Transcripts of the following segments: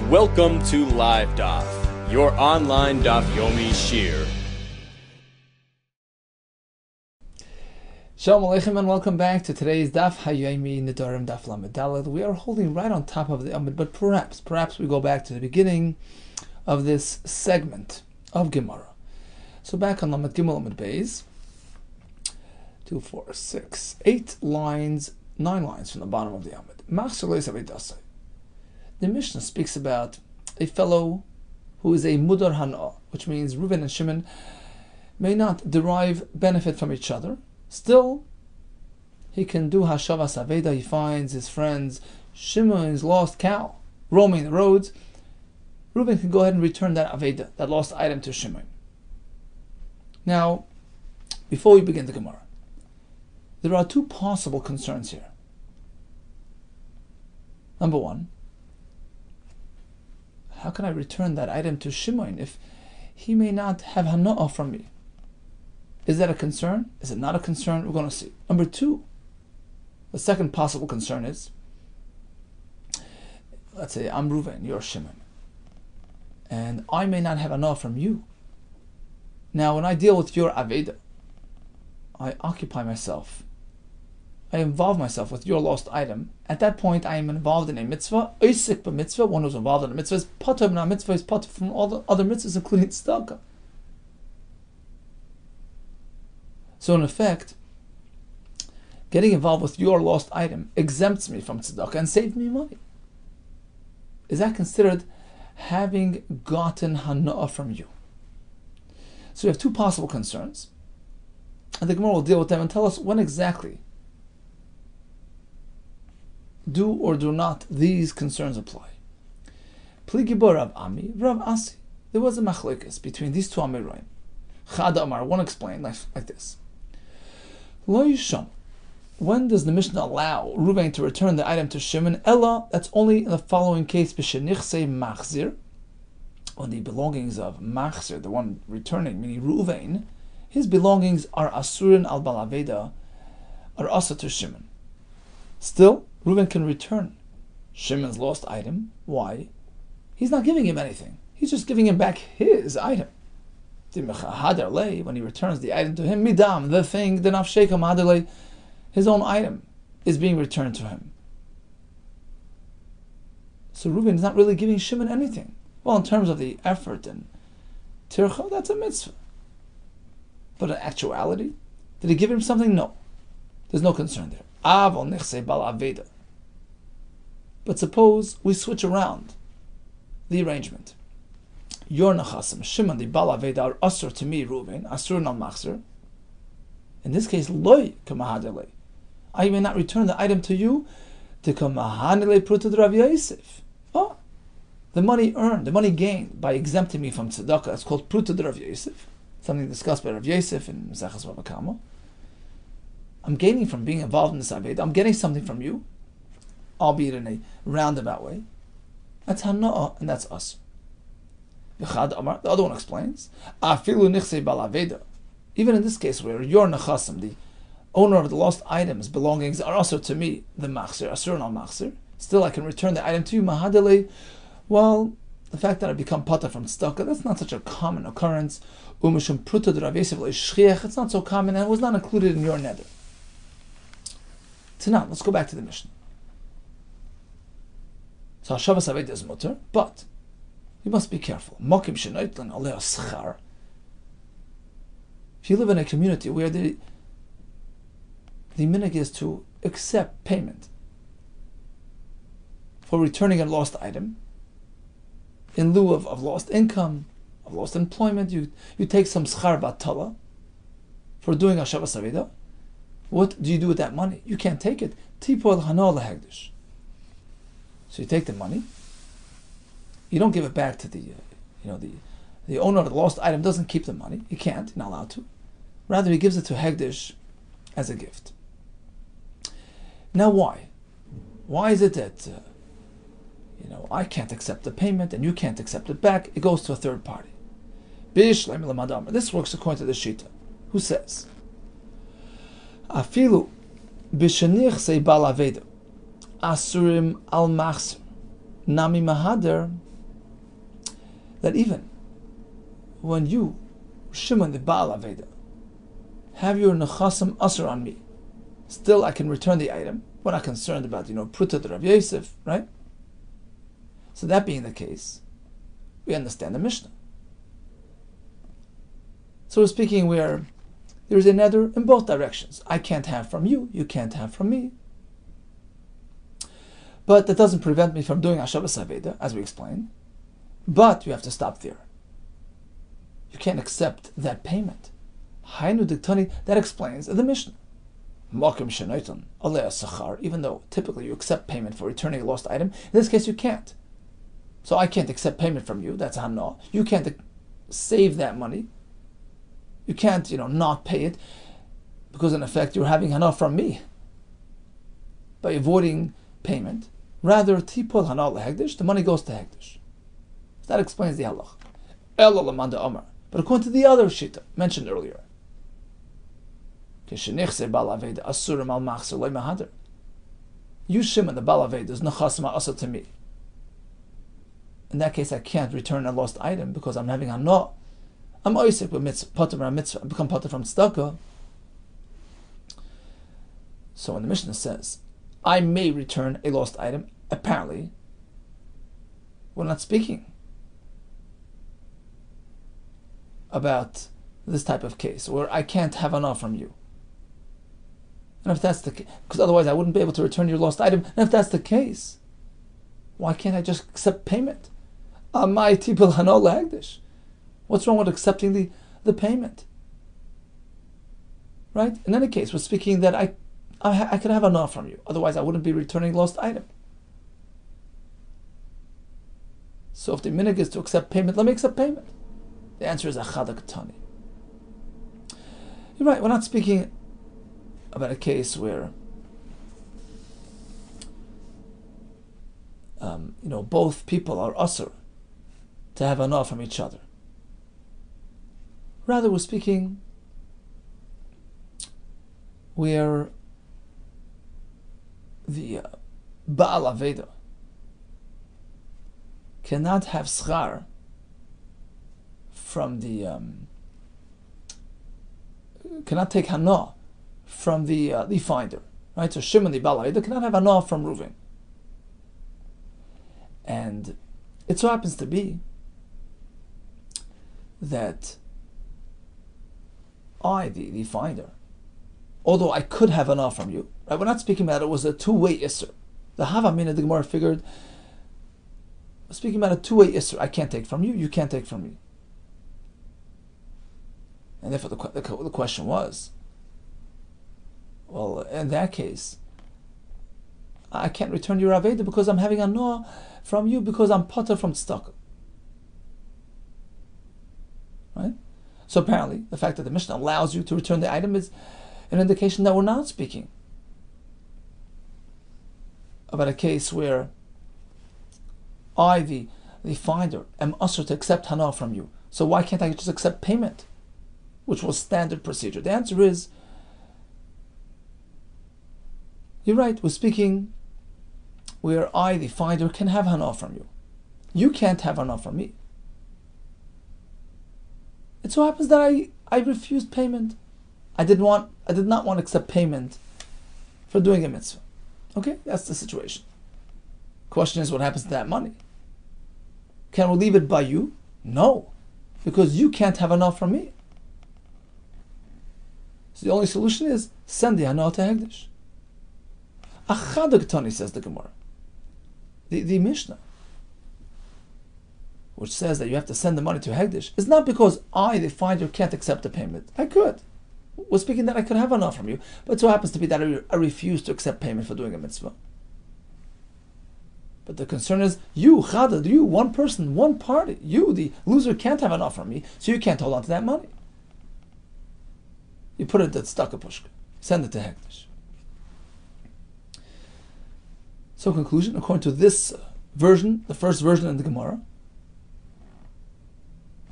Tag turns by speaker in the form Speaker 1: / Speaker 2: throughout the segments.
Speaker 1: Welcome to Live Daf, your online Daf Yomi Shir.
Speaker 2: Shalom Aleichem and welcome back to today's Daf Hayomi Nedarim Daf Lamed Daled. We are holding right on top of the Amud, but perhaps we go back to the beginning of this segment of Gemara. So back on Lamed Gimel Amud Beis, 2, 4, 6, 8 lines, 9 lines from the bottom of the Amud. The Mishnah speaks about a fellow who is a mudar hana'ah, which means Reuven and Shimon may not derive benefit from each other. Still, he can do hashavas aveda. He finds his friend's Shimon's lost cow roaming the roads. Reuven can go ahead and return that aveda, that lost item, to Shimon. Now, before we begin the Gemara, there are two possible concerns here. Number one, how can I return that item to Shimon if he may not have hana'ah from me? Is that a concern? Is it not a concern? We're going to see. Number two, the second possible concern is, let's say I'm Reuven, you're Shimon, and I may not have hana'ah from you. Now, when I deal with your aveda, I occupy myself. I involve myself with your lost item. At that point, I am involved in a mitzvah. Oisik b'mitzvah, one who's involved in a mitzvah is potter b'na mitzvah, is potter from all the other mitzvahs, including tzedakah. So in effect, getting involved with your lost item exempts me from tzedakah and saves me money. Is that considered having gotten hana'ah from you? So we have two possible concerns, and the Gemara will deal with them and tell us when exactly do or do not these concerns apply. Pligibor Rav Ami, Rav Asi. There was a machlokes between these two Amiroim. Chad Amar, one explained like this. Lo Yisham. When does the Mishnah allow Reuven to return the item to Shimon? Ella, that's only in the following case, b'shenichsei machzir, when the belongings of machzir, the one returning, meaning Reuven, his belongings are asurin al balaveda, are asa to Shimon. Still, Reuven can return Shimon's lost item. Why? He's not giving him anything. He's just giving him back his item. When he returns the item to him, midam, the thing, the nafsheka mahaderle, his own item is being returned to him. So Reuven is not really giving Shimon anything. Well, in terms of the effort and tircha, that's a mitzvah. But in actuality, did he give him something? No. There's no concern there. But suppose we switch around the arrangement. Your nachasim, Shimon, the bal aveda, are asur to me, Reuven, asur al machzir. In this case, loy kamahadele. I may not return the item to you to kamahadele pruta Rav Yosef. Oh, the money earned, the money gained by exempting me from tzedakah, it's called pruta Rav Yosef, something discussed by Rav Yosef in Mesechus Bava Kama. I'm gaining from being involved in this aveda. I'm getting something from you, albeit in a roundabout way. That's hana'ah, and that's us. The other one explains, even in this case where your nechasim, the owner of the lost items, belongings, are also to me, the machzir, asur al machzir, still I can return the item to you, mahadele. Well, the fact that I become pata from tzedakah, that's not such a common occurrence. Umishum pruta de Rav Yosef leishchiach, it's not so common and it was not included in your neder. So now, let's go back to the Mishnah. So hashavas aveda is mutter, but you must be careful. Mokim shenoitlan aleh schar. If you live in a community where the minhag is to accept payment for returning a lost item, in lieu of lost income, of lost employment, you take some schar batala for doing hashavas aveda. What do you do with that money? You can't take it. Tipol hana'ah lehegdish. So you take the money. You don't give it back to the owner of the lost item. Doesn't keep the money. He can't. He's not allowed to. Rather, he gives it to hegdish as a gift. Now, why? Why is it that I can't accept the payment and you can't accept it back? It goes to a third party. This works according to the Shita, who says, Afilu b'shenich sei bal aveda asurim al machzir nami mahader that even when you, Shimon the Baal Aveda, have your nechasim asur on me, still I can return the item. We're not concerned about, Pruta to Rav Yosef, right? So that being the case, we understand the Mishnah. So we're speaking where there is a neder in both directions. I can't have from you, you can't have from me. But that doesn't prevent me from doing Hashavas Aveda, as we explained. But you have to stop there. You can't accept that payment. Hainu diktani, that explains the Mishnah. Makim shenaitan alei sachar, even though typically you accept payment for returning a lost item, in this case you can't. So I can't accept payment from you, that's hana. You can't save that money. You can't, not pay it, because in effect you're having hana from me by avoiding payment. Rather, tipol hana lehegdish, the money goes to hegdish. That explains the halach. Ela lamanda amar. But according to the other shita mentioned earlier, you, Shimon, the Baal Aveda, is nechasma asa to me. In that case, I can't return a lost item because I'm having hana. I'm oisik with mitzvah, I become potter from tzedakah. So when the Mishnah says, I may return a lost item, apparently, we're not speaking about this type of case where I can't have hana from you. And if that's the case, because otherwise I wouldn't be able to return your lost item. And if that's the case, why can't I just accept payment? Amai tipul hana lehegdish. What's wrong with accepting the payment? Right? In any case, we're speaking that I could have hana from you. Otherwise, I wouldn't be returning lost item. So if the minhag is to accept payment, let me accept payment. The answer is achada katani. You're right. We're not speaking about a case where both people are usher to have hana from each other. Rather, we're speaking where the Baal Aveda cannot have schar from the cannot take hana from the finder, right? So Shimon the Baal Aveda cannot have hana from Reuven, and it so happens to be that I, the finder, although I could have hana from you, right? We're not speaking about it was a two-way isser. The Havamina, the Gemara figured, we're speaking about a two-way isser. I can't take from you, you can't take from me. And therefore the question was, well, in that case, I can't return your Aveda because I'm having hana from you because I'm potter from tzedakah. Right? So apparently, the fact that the Mishnah allows you to return the item is an indication that we're not speaking about a case where I, the finder, am usher to accept hana from you. So why can't I just accept payment, which was standard procedure? The answer is, you're right, we're speaking where I, the finder, can have hana from you. You can't have hana from me. It so happens that I refused payment. I did not want to accept payment for doing a mitzvah. Okay, that's the situation. Question is, what happens to that money? Can we leave it by you? No, because you can't have hana from me. So the only solution is send the hana to Hegdish. Achad Ketani, says the Gemara. The Mishnah, which says that you have to send the money to Hegdish, is not because I, the finder, can't accept the payment. I could. We're speaking that I could have hana from you, but it so happens to be that I refuse to accept payment for doing a mitzvah. But the concern is, you, Chadad, you, one person, one party, you, the loser, can't have hana from me, so you can't hold on to that money. You put it at tzedakah pushka, send it to Hegdish. So conclusion, according to this version, the first version in the Gemara,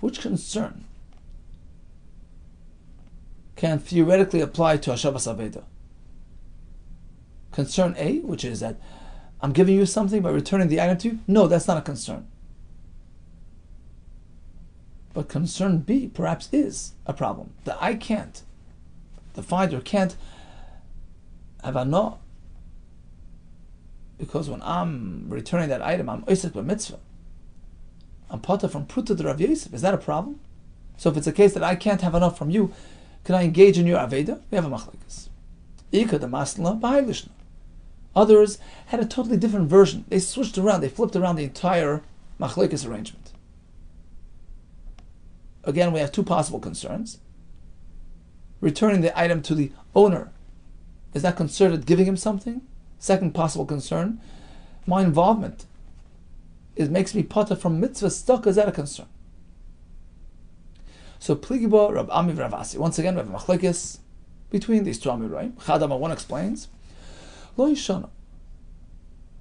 Speaker 2: which concern can theoretically apply to Hashavas Aveda? Concern A, which is that I'm giving you something by returning the item to you? No, that's not a concern. But concern B perhaps is a problem. That I can't, the finder can't have a no. Because when I'm returning that item, I'm oisek b'mitzvah. I'm pata from pruta de Rav Yosef. Is that a problem? So if it's a case that I can't have enough from you, can I engage in your aveda? We have a machlekes. Ika de masla b'haylishna. Others had a totally different version. They switched around. They flipped around the entire machlekes arrangement. Again, we have two possible concerns. Returning the item to the owner, is that considered giving him something? Second possible concern, my involvement, it makes me pata from mitzvah stuck. Is that a concern? So Pligiba, Rab Ami, Rav Asi. Once again, we have a machlekes between these two Amiroim. Chadama one explains, Lo Yishana.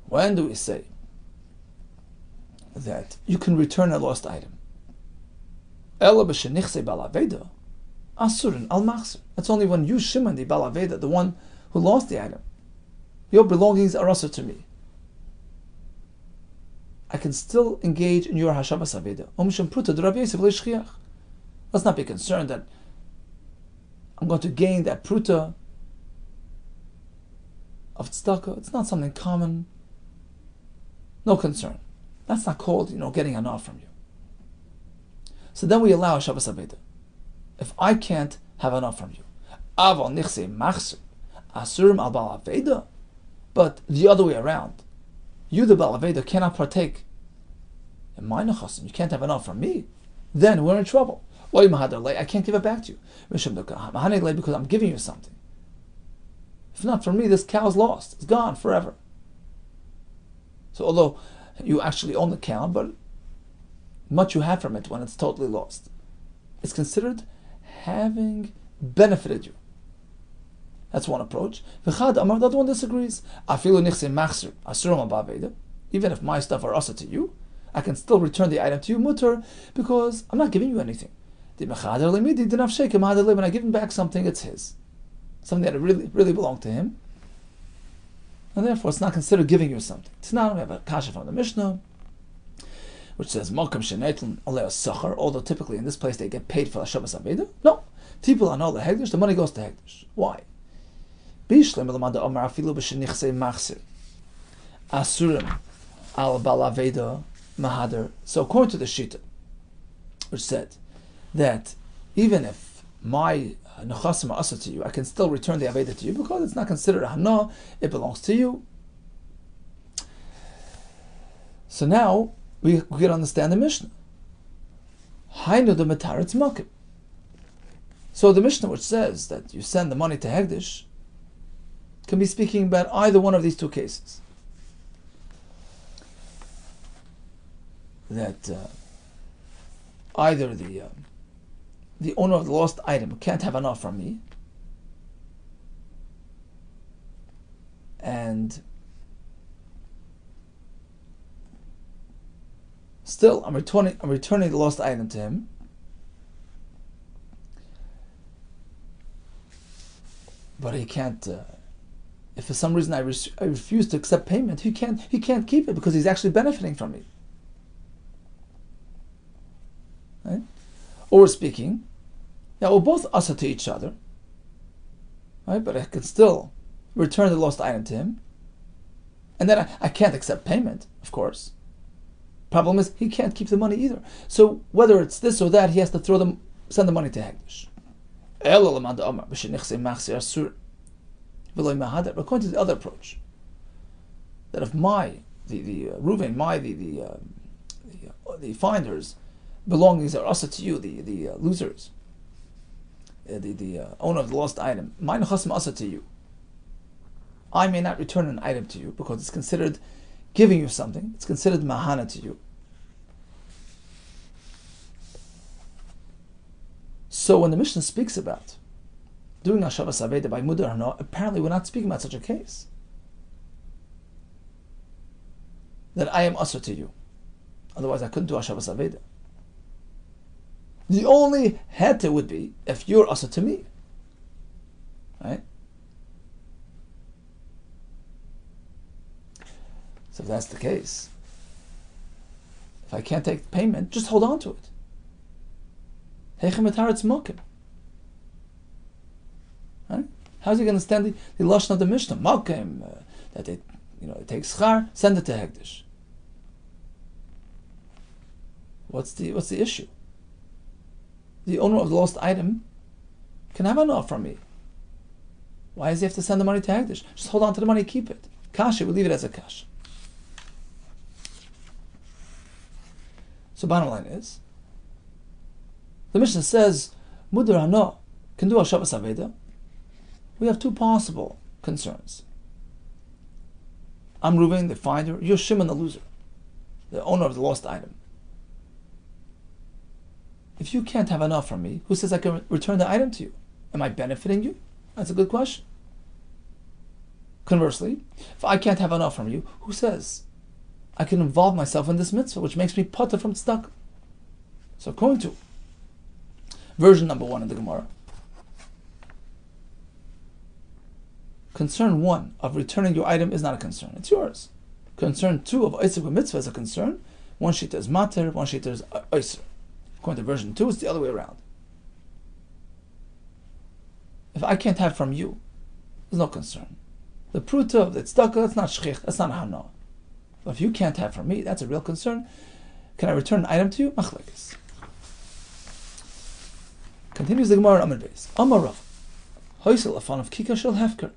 Speaker 2: When do we say that you can return a lost item? Ela b'shenichse balaveda, asurin al machzer. That's only when you, Shimon, the balaveda, the one who lost the item, your belongings are also to me. I can still engage in your hashavas aveda. Let's not be concerned that I'm going to gain that pruta of tzedakah. It's not something common. No concern. That's not called, getting enough from you. So then we allow hashavas aveda. If I can't have enough from you, aval nichse machzer asurim al bal aveda. But the other way around, you, the Baal Aveda, cannot partake in my nechasim. You can't have enough from me. Then we're in trouble. I can't give it back to you because I'm giving you something. If not for me, this cow's lost. It's gone forever. So although you actually own the cow, but much you have from it when it's totally lost, it's considered having benefited you. That's one approach. The other one disagrees. Even if my stuff are asa to you, I can still return the item to you, mutter, because I'm not giving you anything. When I give him back something, it's his. Something that really, really belonged to him. And therefore, it's not considered giving you something. It's not. We have a kasha from the Mishnah, which says, although typically in this place they get paid for Hashavas Aveda. No. People are not the Hegdish, the money goes to Hegdish. Why? Asurim al balaveda mahader. So according to the Shita, which said that even if my nechasim are asa to you, I can still return the aveda to you because it's not considered a hana, it belongs to you. So now we can understand the Mishnah. Hainu the mataretz makim. So the Mishnah, which says that you send the money to Hegdish, can be speaking about either one of these two cases. That either the owner of the lost item can't have enough from me, and still I'm returning the lost item to him. But he can't. If for some reason I refuse to accept payment, he can't keep it because he's actually benefiting from me. Right? Or speaking, now we're both asa to each other, right? But I can still return the lost item to him, and then I can't accept payment, of course. Problem is he can't keep the money either. So whether it's this or that, he has to send the money to Hegdish. According to the other approach, that if the finders' belongings are also to you, the losers, the owner of the lost item, my nechasim also to you, I may not return an item to you because it's considered giving you something. It's considered mahana to you. So when the Mishnah speaks about doing Hashavas Aveda by Mudar Hana, apparently we're not speaking about such a case. That I am Asr to you. Otherwise I couldn't do Hashavas Aveda. The only hete would be if you're Asr to me. Right? So if that's the case, if I can't take payment, just hold on to it. Heichem etaretz mokim. Right? How's he going to stand the lashon of the Mishnah? Mokim, that it takes schar, send it to hekdesh. What's the issue? The owner of the lost item can have enough from me. Why does he have to send the money to hekdesh? Just hold on to the money, keep it. Kasha, we leave it as a kasha. So bottom line is, the Mishnah says, Mudar hana can do a Shabbos Aveda. We have two possible concerns. I'm Reuven, the finder. You're Shimon, the loser, the owner of the lost item. If you can't have enough from me, who says I can return the item to you? Am I benefiting you? That's a good question. Conversely, if I can't have enough from you, who says I can involve myself in this mitzvah, which makes me potter from tzedakah? So according to version number 1 in the Gemara, concern 1 of returning your item is not a concern. It's yours. Concern 2 of Oisek mitzvah is a concern. One shita is mater, one shita is Oisek. According to version 2, it's the other way around. If I can't have from you, there's no concern. The pruta of the tzedakah, that's not shchich, that's not hana. But if you can't have from me, that's a real concern. Can I return an item to you? Machlekes. Continues the Gemara in Amud Beis. Amar Rav, hoysel afan of kika shel hefker.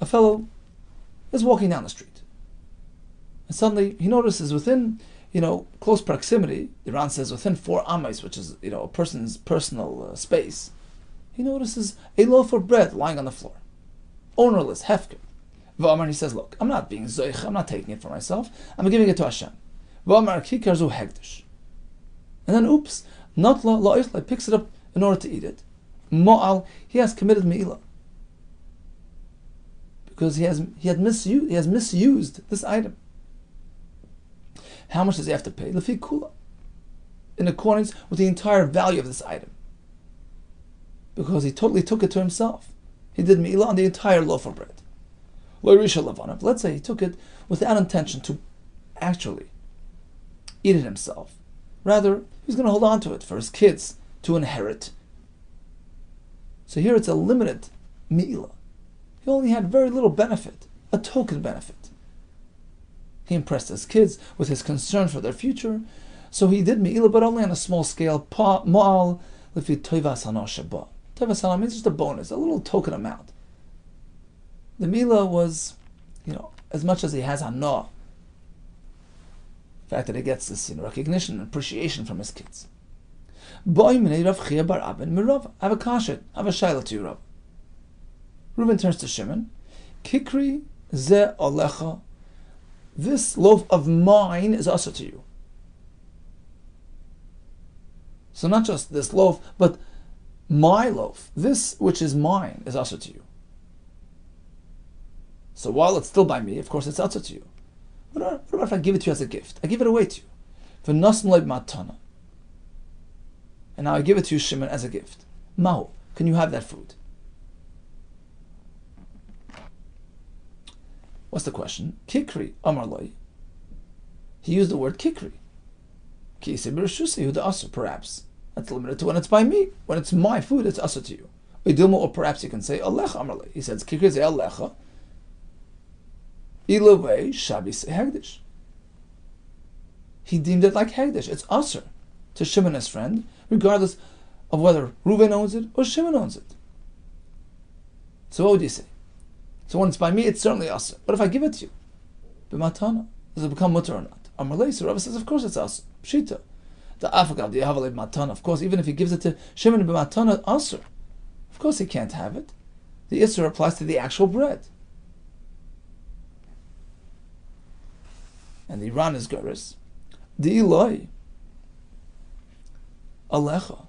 Speaker 2: A fellow is walking down the street, and suddenly he notices within, close proximity, the Ran says within 4 amas, which is, a person's personal space, he notices a loaf of bread lying on the floor. Ownerless, hefker. V'amar, he says, look, I'm not being zoich, I'm not taking it for myself, I'm giving it to Hashem. V'amar kikar zu hegdish. And then, oops, not la'ichlai, picks it up in order to eat it. Mo'al, he has committed me'ilah. Because he has misused this item. How much does he have to pay? Lefi kula. In accordance with the entire value of this item. Because he totally took it to himself. He did me'ilah on the entire loaf of bread. Let's say he took it without intention to actually eat it himself. Rather, he's going to hold on to it for his kids to inherit. So here it's a limited me'ilah. He only had very little benefit, a token benefit. He impressed his kids with his concern for their future, so he did me'ilah, but only on a small scale. Ma'al lefi toivas hana sheba. Toivas hana means just a bonus, a little token amount. The me'ilah was, as much as he has hana, the fact that he gets this recognition and appreciation from his kids. I have a kashet, I have a shaila to you, Rav. Reuven turns to Shimon. Kikri ze alecha. This loaf of mine is also to you. So not just this loaf, but my loaf, this which is mine, is also to you. So while it's still by me, of course it's also to you. What about if I give it to you as a gift? I give it away to you. And now I give it to you, Shimon, as a gift. Mahu, can you have that food? What's the question? Kikri, Amar Loi. He used the word kikri. Perhaps. That's limited to when it's by me. When it's my food, it's also to you. Or perhaps you can say, Alecha Amar Loi. He says, kikri ze Alecha. Ilovei Shabbos Hegdish. He deemed it like Hegdish. It's usher to Shimon, his friend, regardless of whether Reuven owns it or Shimon owns it. So what would you say? So when it's by me, it's certainly usher. But if I give it to you, b'matana, does it become mutter or not? Amalei, so Rabbi says, of course it's usher. Pshita. The afagav, the yahavale matana. Of course, even if he gives it to Shimon b'matana, usher. Of course he can't have it. The isser applies to the actual bread. And the Iran is Geras. The Eloi. Alecha.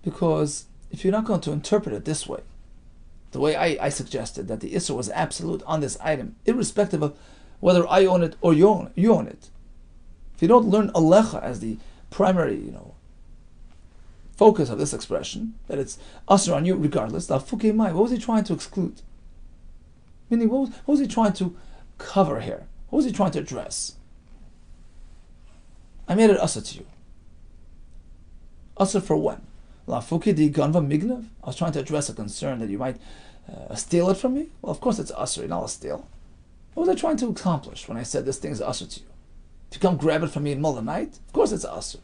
Speaker 2: Because if you're not going to interpret it this way, the way I suggested, that the Isser was absolute on this item, irrespective of whether I own it or you own it. If you don't learn Alecha as the primary, focus of this expression, that it's Asr on you regardless, what was he trying to exclude? Meaning, what was he trying to cover here? What was he trying to address? I made it Asr to you. Asr for when? Lafuki di ganva mignav. I was trying to address a concern that you might steal it from me. Well, of course it's asr, not a steal. What was I trying to accomplish when I said this thing is asr to you? If you come grab it from me in the middle of the night, of course it's asr.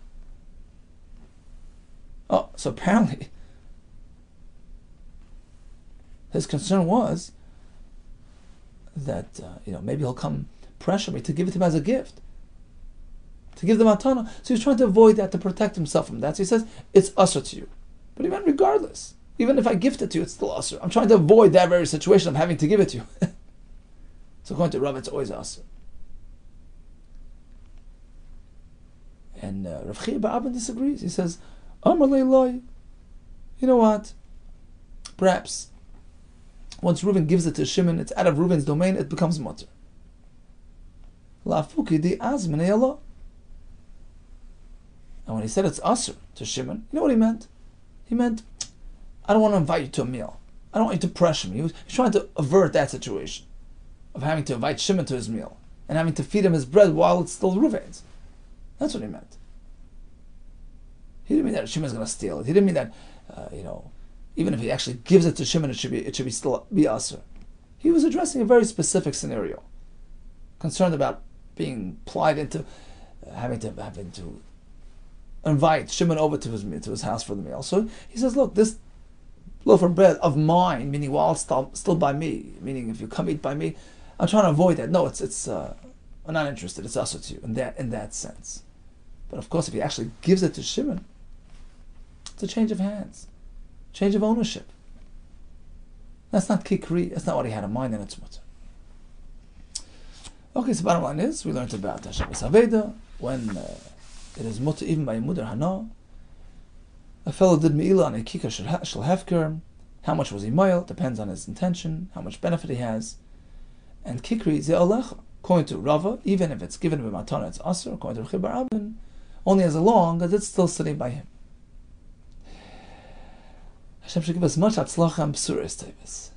Speaker 2: Oh, so apparently his concern was that maybe he'll come pressure me to give it to him as a gift, to give the matana. So he's trying to avoid that, to protect himself from that. So he says it's asr to you, but even regardless, even if I gift it to you, it's still asr. I'm trying to avoid that very situation of having to give it to you. So according to Rav, it's always asr. And Rav Chia Bar Abba disagrees. He says, Amar leiloi, you know what? Perhaps once Reuven gives it to Shimon, it's out of Reuven's domain, it becomes mutter. Lafuki di azminei Allah. And when he said it's asr to Shimon, you know what he meant? He meant, I don't want to invite you to a meal. I don't want you to pressure me. He's trying to avert that situation of having to invite Shimon to his meal and having to feed him his bread while it's still Reuven's. That's what he meant. He didn't mean that Shimon's going to steal it. He didn't mean that, even if he actually gives it to Shimon, it should be still be asr. He was addressing a very specific scenario, concerned about being plied into having to invite Shimon over to his house for the meal. So he says, look, this loaf of bread of mine, meaning while it's still by me, meaning if you come eat by me, I'm trying to avoid that. No, it's I'm not interested. It's asr to you in that sense. But of course, if he actually gives it to Shimon, it's a change of hands, change of ownership. That's not kikri. That's not what he had in mind, and it's mutter. Okay, so bottom line is, we learned about Shabbos Aveda, when it is mutter even by Mudar Hana. A fellow did Me'ilah on a Kikar Shel Hefker. How much was he Moil? Depends on his intention, how much benefit he has. And Kikri Ze'alecha. According to Rava, even if it's given by Matana, it's Asr. According to Rabbi Yehuda Kessler, only as long as it's still sitting by him. Hashem should give us much atzlacha and b'suras, Tevis.